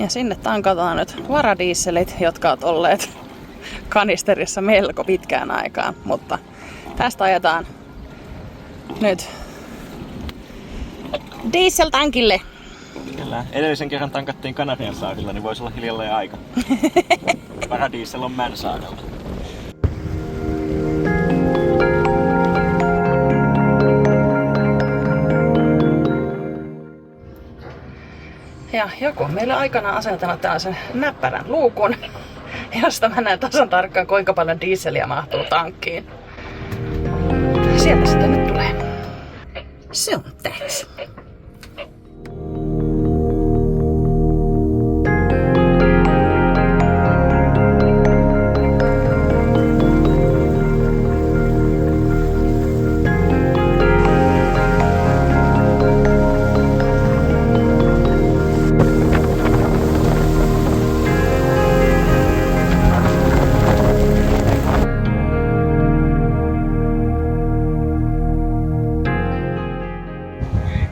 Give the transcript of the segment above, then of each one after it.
Ja sinne tankataan nyt varadieselit, jotka ovat olleet kanisterissa melko pitkään aikaan. Mutta tästä ajetaan nyt dieseltankille. Kyllä. Edellisen kerran tankattiin Kanarian saarilla, niin voisi olla hiljalleen aika. Varadiesel on Mänsaarella. Ja joku on meillä aikana asentanut tällaisen näppärän luukun, josta mä näen tasan tarkkaan kuinka paljon dieseliä mahtuu tankkiin. Sieltä sitten nyt tulee. Se on täysi.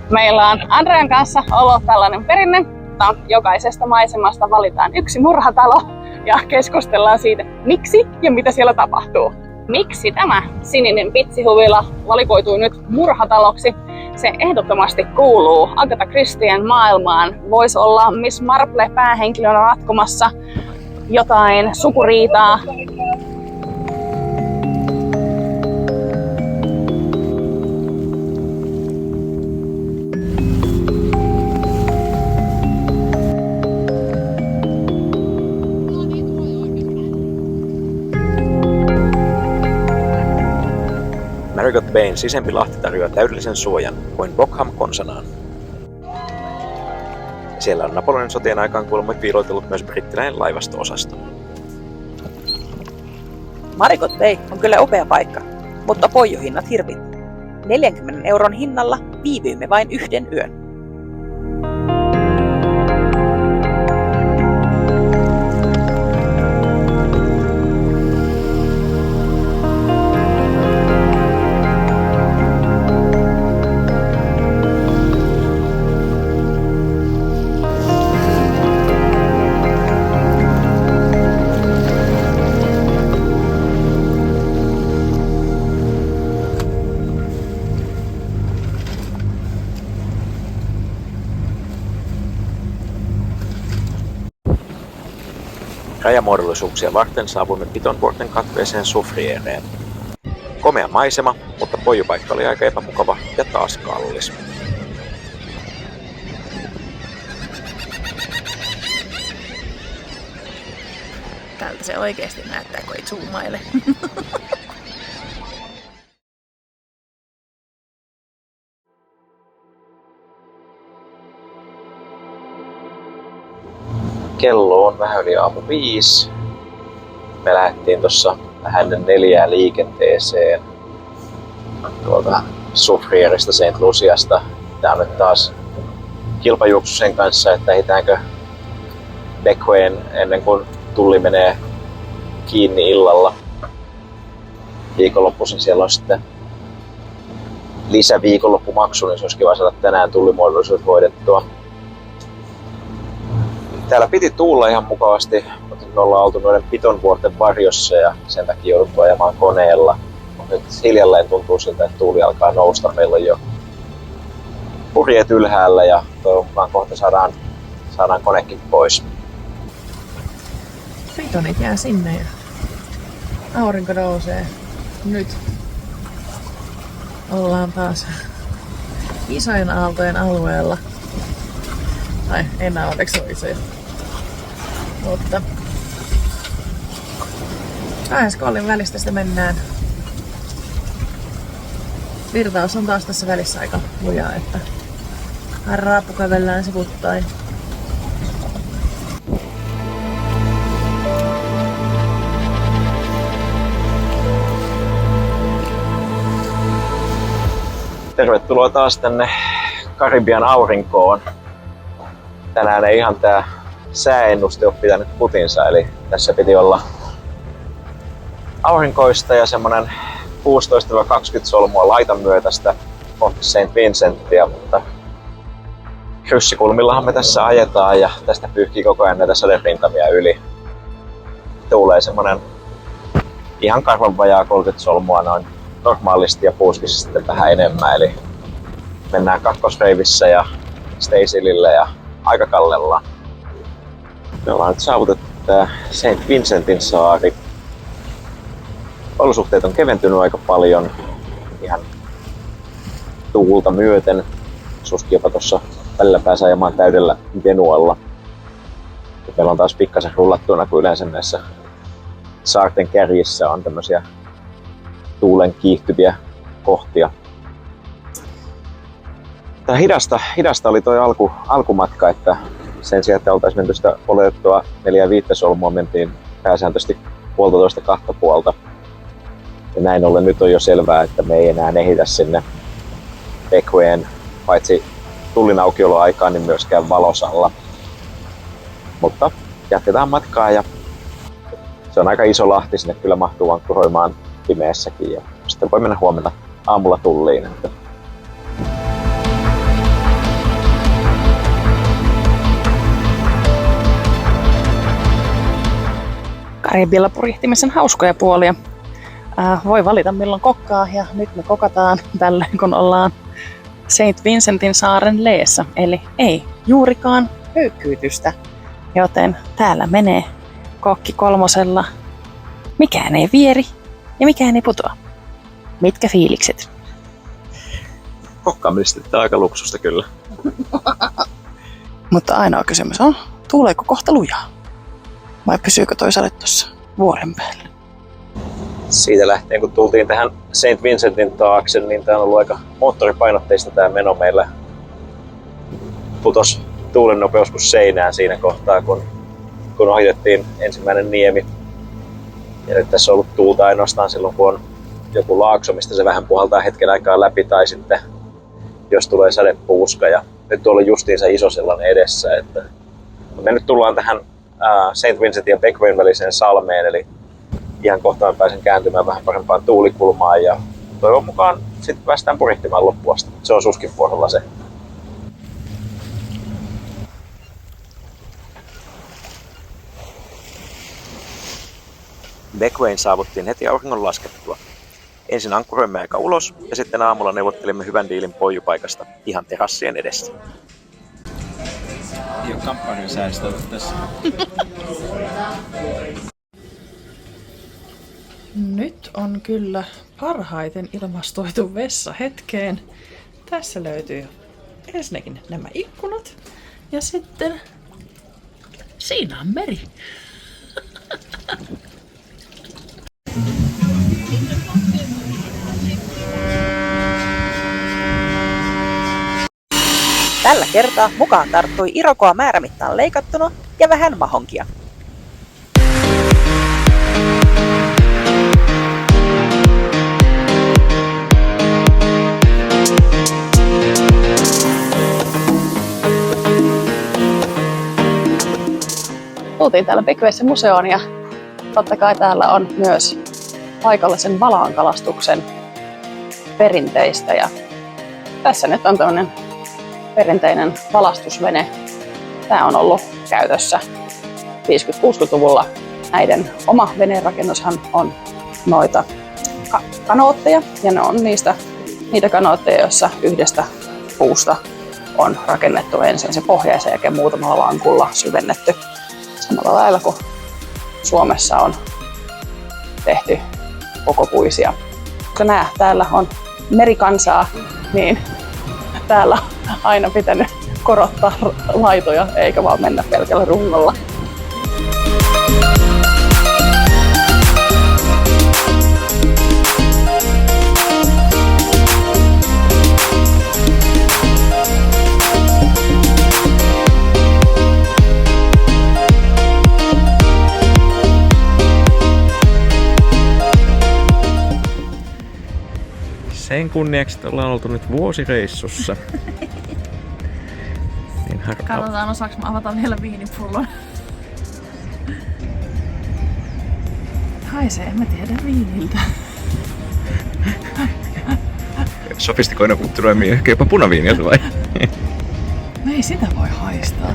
Meillä on Andrean kanssa ollut tällainen perinne, että jokaisesta maisemasta valitaan yksi murhatalo ja keskustellaan siitä, miksi ja mitä siellä tapahtuu. Miksi tämä sininen pitsihuvila valikoitui nyt murhataloksi? Se ehdottomasti kuuluu Agatha Christien maailmaan. Voisi olla Miss Marple päähenkilönä ratkomassa jotain sukuriitaa. Marigot Bayn sisempi lahti tarjoaa täydellisen suojan kuin Bockham konsanaan. Siellä on Napoleonin sotien aikaan kuulemma piilotellut myös brittiläinen laivasto-osasto. Marigot Bay on kyllä upea paikka, mutta poijohinnat hirvit. 40 euron hinnalla viivyimme vain yhden yön. Rajamuodollisuuksia varten saavuimme Pitonvuorten katveeseen Soufriereen. Komea maisema, mutta poijupaikka oli aika epämukava ja taas kallis. Tältä se oikeesti näyttää, kun ei zoomaile. Kello on vähän yli aamu 5. Me lähdettiin tuossa vähän 4 liikenteeseen tuolta Soufrierista St. Luciasta. Tää on nyt taas kilpajuoksu sen kanssa, että ehditäänkö Bequeen ennen kuin tulli menee kiinni illalla. Viikonloppuisin siellä on sitten lisäviikonloppumaksu, niin se olisi kiva saada tänään tullimuodollisuudet hoidettua. Täällä piti tuulla ihan mukavasti, mutta me ollaan oltu noiden Pitonvuorten varjossa ja sen takia jouduttu ajamaan koneella. Nyt hiljalleen tuntuu siltä, että tuuli alkaa nousta. Meillä on jo purjeet ylhäällä ja toivon mukaan kohta saadaan konekin pois. Pitonit jää sinne ja aurinko nousee. Nyt ollaan taas isojen aaltojen alueella. Tai enää onneksi on isoja. Mutta kahden skollin välistä sitä mennään. Virtaus on taas tässä välissä aika lujaa, että harraapu kävellään sivuttain. Tervetuloa taas tänne Karibian aurinkoon. Tänään ei ihan tää sääennuste ole pitänyt putinsa, eli tässä piti olla aurinkoista ja semmonen 16-20 solmua laitan myötästä kohti St. Vincentia, mutta Kryssikulmillahan me tässä ajetaan ja tästä pyyhkii koko ajan näitä sadepintamia yli. Tuulee semmonen ihan karvan vajaa 30 solmua noin normaalisti ja puuskissa sitten vähän enemmän. Eli mennään kakkosreivissä ja Stacylillä ja aika kallella. Me ollaan nyt saavutettu tää St. Vincentin saari. Olosuhteet on keventynyt aika paljon ihan tuulta myöten. Suski jopa tuossa välillä pääsee ajamaan täydellä venualla. Meillä on taas pikkasen rullattuna, kun yleensä näissä saarten kärjissä on tämmöisiä tuulen kiihtyviä kohtia. Tää hidasta oli toi alkumatka, että sen sijaan, että oltaisiin menty sitä oletettua 4-5 solmua, mentiin pääsääntöisesti 1,5–2,5. Ja näin ollen nyt on jo selvää, että me ei enää ehitä sinne Bequeen, paitsi tullin aukioloaikaan, niin myöskään valosalla. Mutta jatketaan matkaa ja se on aika iso lahti, sinne kyllä mahtuu ankkuroimaan pimeässäkin ja sitten voi mennä huomenna aamulla tulliin. Karibilla purjehtimisen hauskoja puolia. Voi valita milloin kokkaa ja nyt me kokataan tälleen kun ollaan St. Vincentin saaren leessä. Eli ei juurikaan höykkyytystä, joten täällä menee kokki 3. Mikään ei vieri ja mikään ei putoa. Mitkä fiilikset? Kokkaaminen sitten aika luksusta kyllä. Mutta ainoa kysymys on, tuuleeko kohta lujaa? Vai pysyykö toi sade tuossa vuoren päällä? Siitä lähtien kun tultiin tähän St. Vincentin taakse, niin tää on ollut aika moottoripainotteista tää meno meillä. Putos tuulen nopeus kuin seinään siinä kohtaa, kun ohitettiin ensimmäinen niemi. Ja nyt tässä on ollut tuulta ainoastaan silloin, kun on joku laakso, mistä se vähän puhaltaa hetken aikaa läpi, tai sitten jos tulee sadepuuska. Ja nyt tuolla on justiinsa iso sellainen edessä. Että me nyt tullaan tähän St. Vincentin ja Bequeen väliseen salmeen, eli ihan kohta pääsen kääntymään vähän parempaan tuulikulmaan ja toivon mukaan sitten päästään purjehtimaan loppuasta. Se on Suskin vuorolla se. Bequeen saavuttiin heti auringon laskettua. Ensin ankkuroimme aika ulos ja sitten aamulla neuvottelimme hyvän diilin poijupaikasta ihan terassien edessä. Ei ole kampanjan säästöä tässä. Nyt on kyllä parhaiten ilmastoitu vessa hetkeen. Tässä löytyy ensinnäkin nämä ikkunat ja sitten siinä on meri. Tällä kertaa mukaan tarttui Irokoa määrämittaan leikattuna ja vähän mahonkia. Tultiin täällä Bequeessa museoon ja totta kai täällä on myös paikallisen valaankalastuksen perinteistä. Ja tässä nyt on tämmöinen perinteinen valastusvene. Tämä on ollut käytössä 50-60-luvulla. Näiden oma veneenrakennushan on noita kanootteja ja ne on niitä kanootteja, joissa yhdestä puusta on rakennettu ensin se pohja ja sen jälkeen muutamalla lankulla syvennetty. Samalla lailla kuin Suomessa on tehty kokopuisia. Kun täällä on merikansaa, niin täällä on aina pitänyt korottaa laitoja eikä vaan mennä pelkällä rungolla. Sen kunniaksi ollaan oltu nyt vuosireissussa. Niin Katsotaan, osaanko mä avata vielä viinipullon. Haisee, en mä tiedä viiniltä. Sofistikoina kulttuurioimia, ehkä jopa punaviiniä vai? Ei sitä voi haistaa.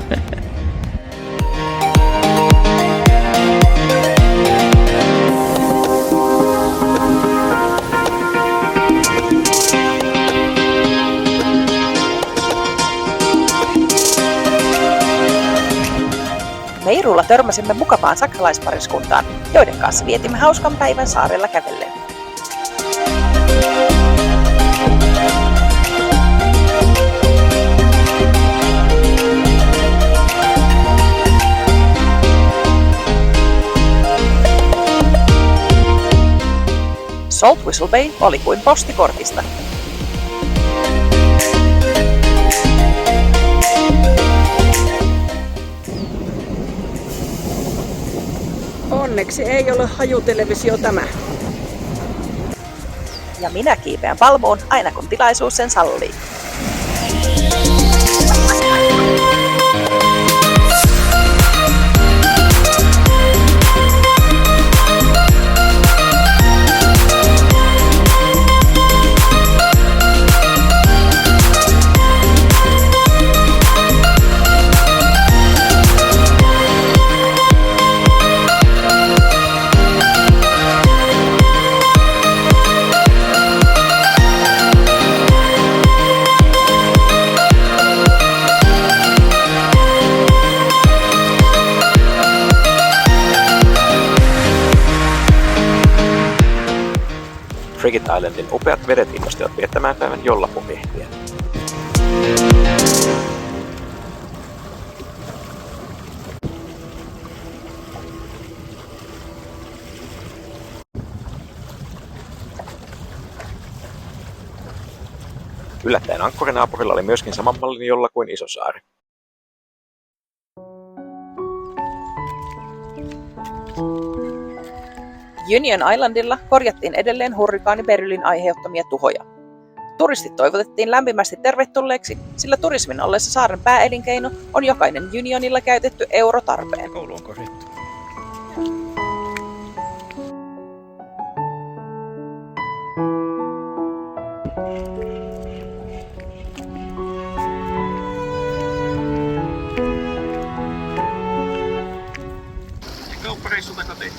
Meirulla törmäsimme mukavaan saksalaispariskuntaan, joiden kanssa vietimme hauskan päivän saarella kävellen. Salt Whistle Bay oli kuin postikortista. Onneksi ei ole hajutelevisio tämä. Ja minä kiipeän palmuun aina kun tilaisuus sen sallii. Frigate Islandin upeat vedet innostivat viettämään päivän jollapumiehiä. Yllättäen ankkurinaapurilla oli myöskin saman mallin jolla kuin Isosaari. Union Islandilla korjattiin edelleen hurrikaani Berylin aiheuttamia tuhoja. Turistit toivotettiin lämpimästi tervetulleeksi, sillä turismin ollessa saaren pääelinkeino on jokainen Unionilla käytetty euro tarpeen. Koulu on korjattu. Ja kauppareissu takaisin.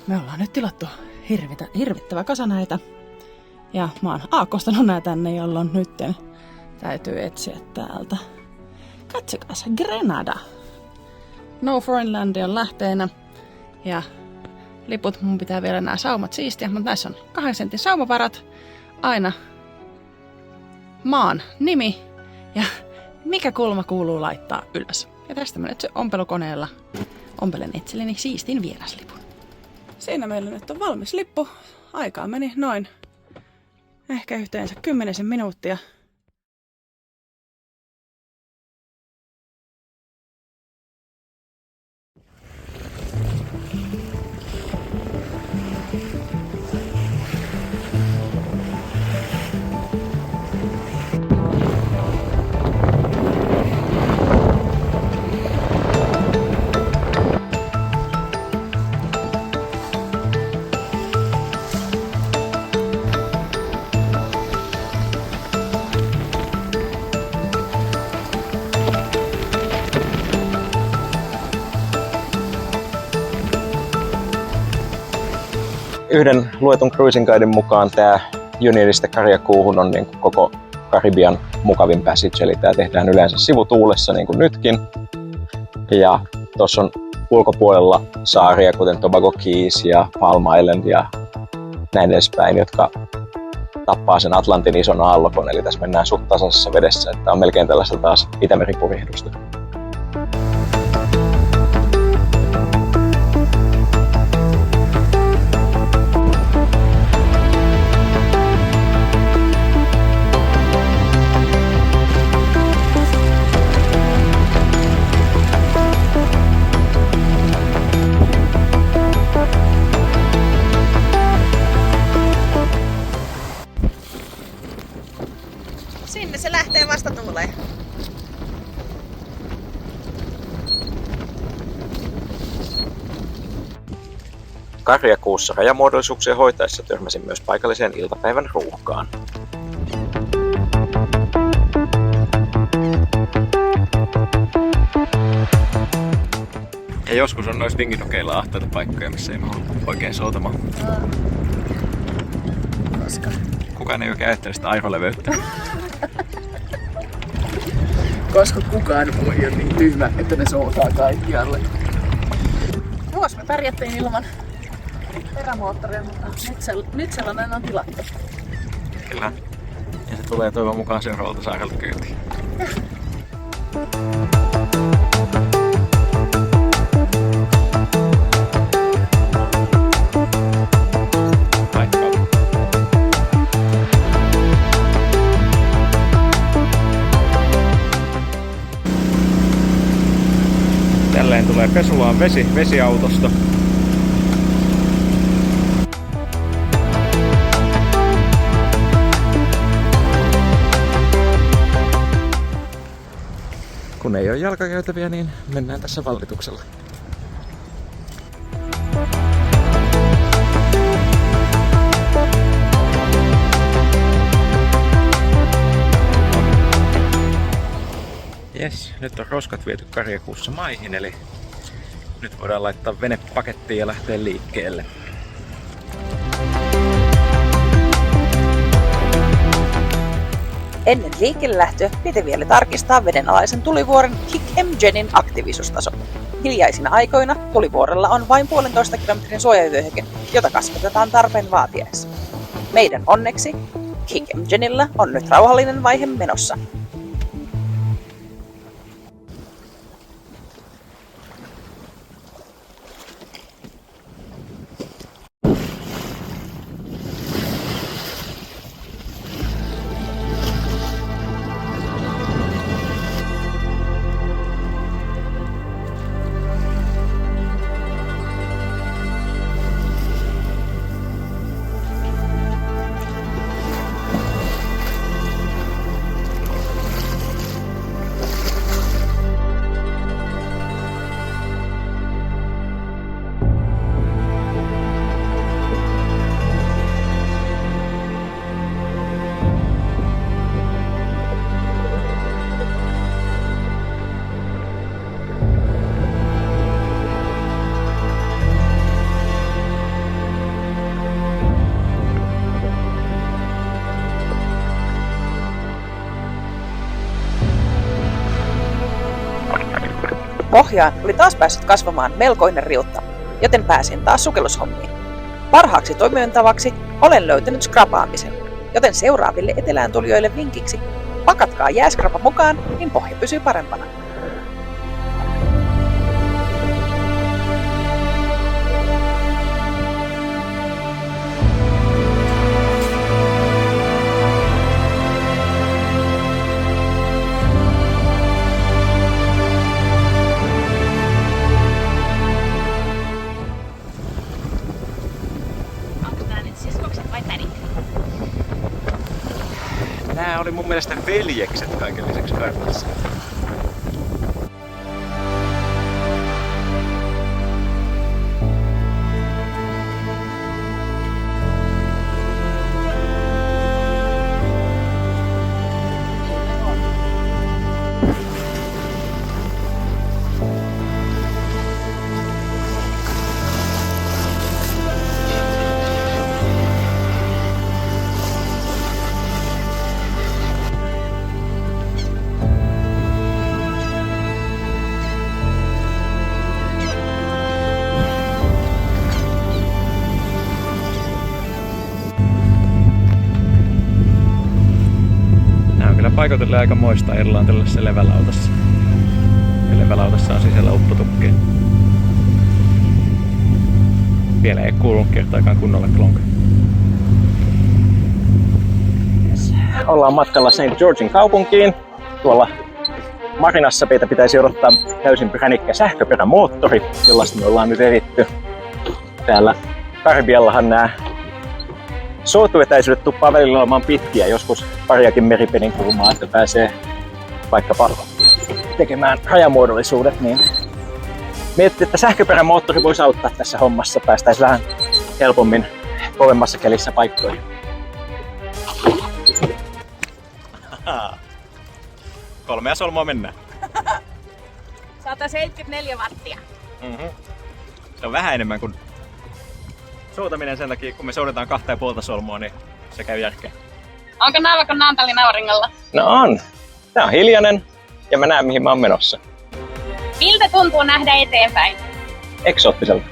Me ollaan nyt tilattu hirvittävä kasa näitä. Ja mä oon aakkostanut nää tänne, jolloin nytten täytyy etsiä täältä. Katsokaas, Grenada. No Foreign Land on lähteenä. Ja liput, mun pitää vielä nämä saumat siistiä, mutta näissä on 2 sentin saumavarat. Aina maan nimi ja mikä kulma kuuluu laittaa ylös. Ja tästä mä nyt ompelukoneella ompelen itselleni siistin vieraslipun. Siinä meillä nyt on valmis lippu. Aikaa meni noin ehkä yhteensä 10 minuuttia. Yhden luetun cruising guiden mukaan tämä Unionista Karjakuuhun on niin kuin koko Karibian mukavin passage, eli tämä tehdään yleensä sivutuulessa niin kuin nytkin. Ja tuossa on ulkopuolella saaria, kuten Tobago Keys ja Palm Island ja näin edespäin, jotka tappaa sen Atlantin ison aallokon, eli tässä mennään suht tasaisessa vedessä, että on melkein tällaista taas Itämeripurjehdusta. Sinne se lähtee vastatuuleen. Karjakuussa rajamuodollisuuksia hoitaessa törmäsin myös paikalliseen iltapäivän ruuhkaan. Ja joskus on noissa vingidokeilla ahtaita paikkoja, missä ei mahdu oikein soutamaan. Koska? Kukaan ei oikein ajattele sitä airoleveyttä. Koska kukaan voi olla niin tyhmä, että ne soutaa kaikkialle. Vuosi me pärjättiin ilman perämoottoria, mutta nyt sellainen on tilattu. Kyllä. Ja se tulee toivon mukaan seuraavalta saarelta kyytiin. Tälleen tulee pesulaan vesiautosta. Kun ei ole jalkakäytäviä, niin mennään tässä vallituksella. Jes, nyt on roskat viety Karjakuussa maihin, eli nyt voidaan laittaa vene pakettiin ja lähteä liikkeelle. Ennen liikkeelle lähtöä piti vielä tarkistaa vedenalaisen tulivuoren Hickhem-Jenin aktiivisuustaso. Hiljaisina aikoina tulivuorella on vain 1,5 kilometrin suojavyöhyke, jota kasvatetaan tarpeen vaatiessa. Meidän onneksi Hickhem-Jenillä on nyt rauhallinen vaihe menossa. Pohjaan oli taas päässyt kasvamaan melkoinen riutta, joten pääsin taas sukellushommiin. Parhaaksi toimintavaksi olen löytänyt skrapaamisen, joten seuraaville etelään tulijoille vinkiksi: pakatkaa jääskrapa mukaan, niin pohja pysyy parempana. Nää oli mun mielestä veljekset kaiken lisäksi kartassa. Paikoitellen aika moista erillaan tällaisessa levälautassa. Ja levälautassa on sisällä uppotukkeja. Vielä ei kuulunut kertaakaan kunnolla klonk. Ollaan matkalla St. Georgein kaupunkiin. Tuolla marinassa meitä pitäisi odottaa täysin pränikkä sähköperämoottori, jollaista me ollaan nyt eritty. Täällä Karibiallahan nämä soutuetäisyydet tuppaa välillä olemaan pitkiä, joskus pariakin meripenin kulmaa, että pääsee vaikkapa tekemään rajamuodollisuudet, niin Miettii, että sähköperämoottori voisi auttaa tässä hommassa. Päästäisiin vähän helpommin kovemmassa kelissä paikkoihin. 3 solmua mennään. 174 wattia. Se on vähän enemmän kuin soutaminen sen takia, kun me soudetaan 2,5 solmua, niin se käy järkeä. Onko näillä kuin Naantalin auringolla? No on. Tää on hiljainen ja mä näen mihin mä oon menossa. Miltä tuntuu nähdä eteenpäin? Eksoottiselta.